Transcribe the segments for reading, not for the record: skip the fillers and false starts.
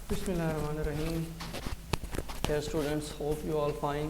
Bismillahirrahmanirrahim. Dear students, hope you all fine.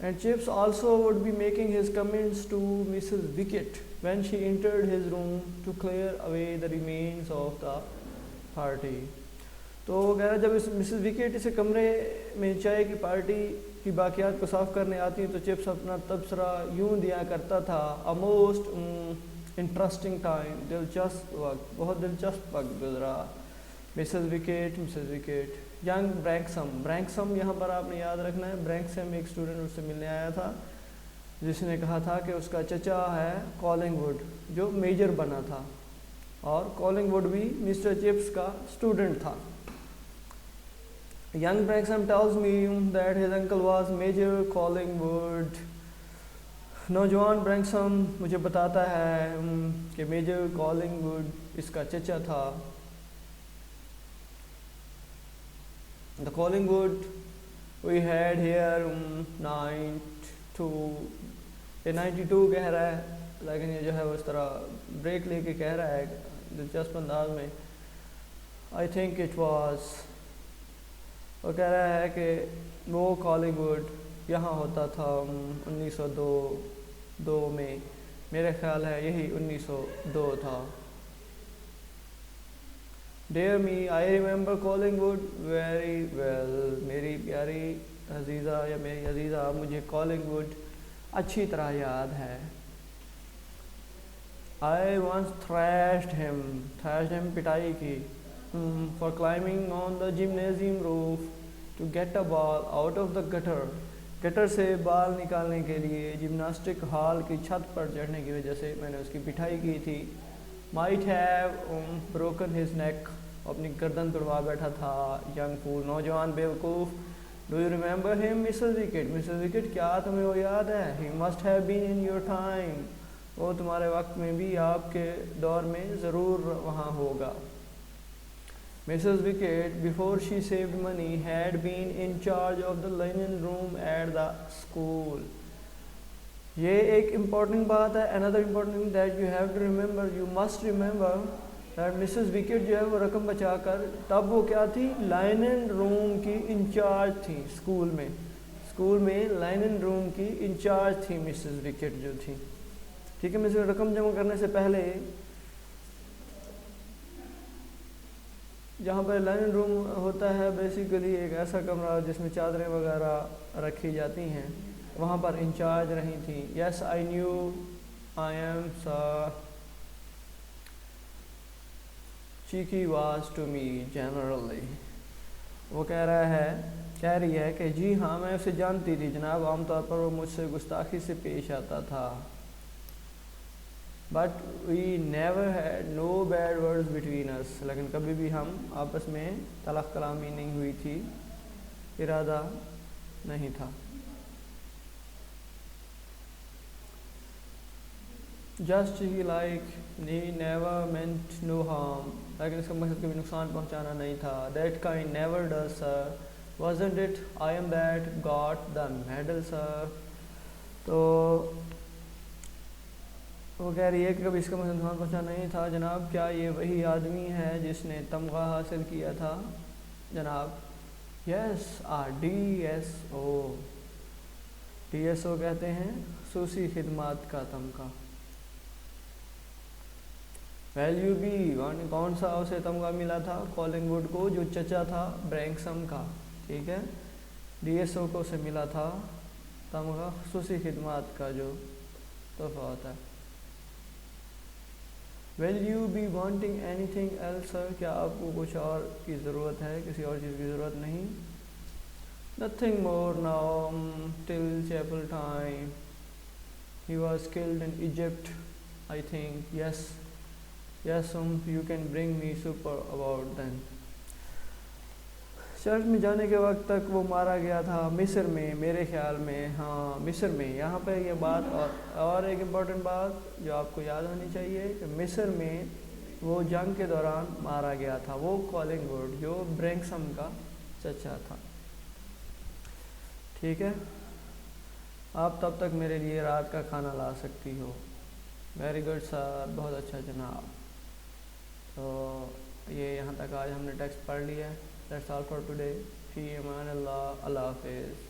And Chips also would be making his comments to Mrs. Wicket when she entered his room to clear away the remains of the party. تو وہ کہہ رہا جب Mrs wicket اسے کمرے میں چائے کی پارٹی کی باقیات کو صاف کرنے آتی تو چپس اپنا تبصرہ یوں دیا کرتا تھا: a most interesting time، دلچسپ وقت، بہت دلچسپ وقت گزرا. مسز وکٹ ینگ برینکسم یہاں پر آپ نے یاد رکھنا ہے. برینکسم ایک اسٹوڈنٹ اس سے ملنے آیا تھا جس نے کہا تھا کہ اس کا چچا ہے کالنگ ووڈ جو میجر بنا تھا، اور کالنگ ووڈ بھی مسٹر چپس کا اسٹوڈنٹ تھا. Young Branksome tells me that his uncle was Major Collingwood. نوجوان برینکسم مجھے بتاتا ہے کہ میجر کالنگ ووڈ اس کا چچا تھا. The Collingwood we had here 92 کہہ رہا ہے، لیکن یہ جو ہے وہ اس طرح بریک لے کے کہہ رہا ہے دلچسپ انداز میں. I think it was، وہ کہہ رہا ہے کہ وہ کالنگ ووڈ یہاں ہوتا تھا 1902 میں، میرے خیال ہے یہی 1902 تھا. Dear me, I remember Collingwood very well. میری پیاری عزیزہ یا میری عزیزہ، مجھے کالنگ ووڈ اچھی طرح یاد ہے. I once thrashed him پٹائی کی. For climbing on the gymnasium roof to get a ball out of the gutter سے بال نکالنے کے لیے جمناسٹک ہال کی چھت پر چڑھنے کی وجہ سے میں نے اس کی پٹائی کی تھی. Might have broken his neck، اپنی گردن توڑوا بیٹھا تھا. young fool، نوجوان بیوقوف. Do you remember him, Mrs. Wicket؟ کیا تمہیں وہ یاد ہے؟ He must have been in your time، وہ تمہارے وقت میں بھی، آپ کے دور میں ضرور وہاں ہوگا. Mrs. Wicket, before she saved money, had been in charge of the linen room at the school. یہ ایک important بات ہے. Another important thing that you have to remember، you must remember that Mrs. Wicket جو ہے وہ رقم بچا کر تب وہ کیا تھی؟ لائنن روم کی انچارج تھی. اسکول میں لائنن روم کی انچارج تھی مسز وکٹ جو تھی. ٹھیک ہے، میں رقم جمع کرنے سے پہلے جہاں پر لائنن روم ہوتا ہے بیسیکلی ایک ایسا کمرہ جس میں چادریں وغیرہ رکھی جاتی ہیں، وہاں پر انچارج رہی تھیں. Yes I knew I am cheeky was to me generally. وہ کہہ رہی ہے کہ جی ہاں میں اسے جانتی تھی جناب، عام طور پر وہ مجھ سے گستاخی سے پیش آتا تھا. But we never had no bad words between اس، لیکن کبھی بھی ہم آپس میں تلخ کلامی نہیں ہوئی تھی، ارادہ نہیں تھا. Just he like he never meant no harm, لیکن اس کا مقصد کبھی نقصان پہنچانا نہیں تھا. That kind never does sir wasn't it, I am that got the medal sir. تو وہ کہہ رہی ہے کہ کبھی اس کا مقصد نقصان پہنچانا نہیں تھا جناب. کیا یہ وہی آدمی ہے جس نے تمغہ حاصل کیا تھا جناب؟ یس DSO کہتے ہیں خصوصی خدمات کا تمغہ. ویلیو بی، کون سا اسے تمغہ ملا تھا؟ کالنگ ووڈ کو جو چچا تھا برینکسم کا. ٹھیک ہے، DSO کو اسے ملا تھا تمغہ خصوصی خدمات کا جو تحفہ ہوتا ہے. Will you be wanting anything else sir؟ کیا آپ کو کچھ اور کی ضرورت ہے؟ کسی اور چیز کی ضرورت نہیں. Nothing more now till chapel time. He was killed in Egypt, I think. Yes, you can bring me super about then. Church میں جانے کے وقت تک وہ مارا گیا تھا مصر میں، میرے خیال میں. ہاں مصر میں. یہاں پہ یہ بات اور ایک امپورٹنٹ بات جو آپ کو یاد ہونی چاہیے کہ مصر میں وہ جنگ کے دوران مارا گیا تھا. وہ کالنگ جو برینکسم کا چچا تھا. ٹھیک ہے, آپ تب تک میرے لیے رات کا کھانا لا سکتی ہو. ویری گڈ سر, بہت اچھا جناب. تو یہ یہاں تک آج ہم نے ٹیکسٹ پڑھ لیا ہے. That's all for today. فی امان اللہ. اللہ حافظ.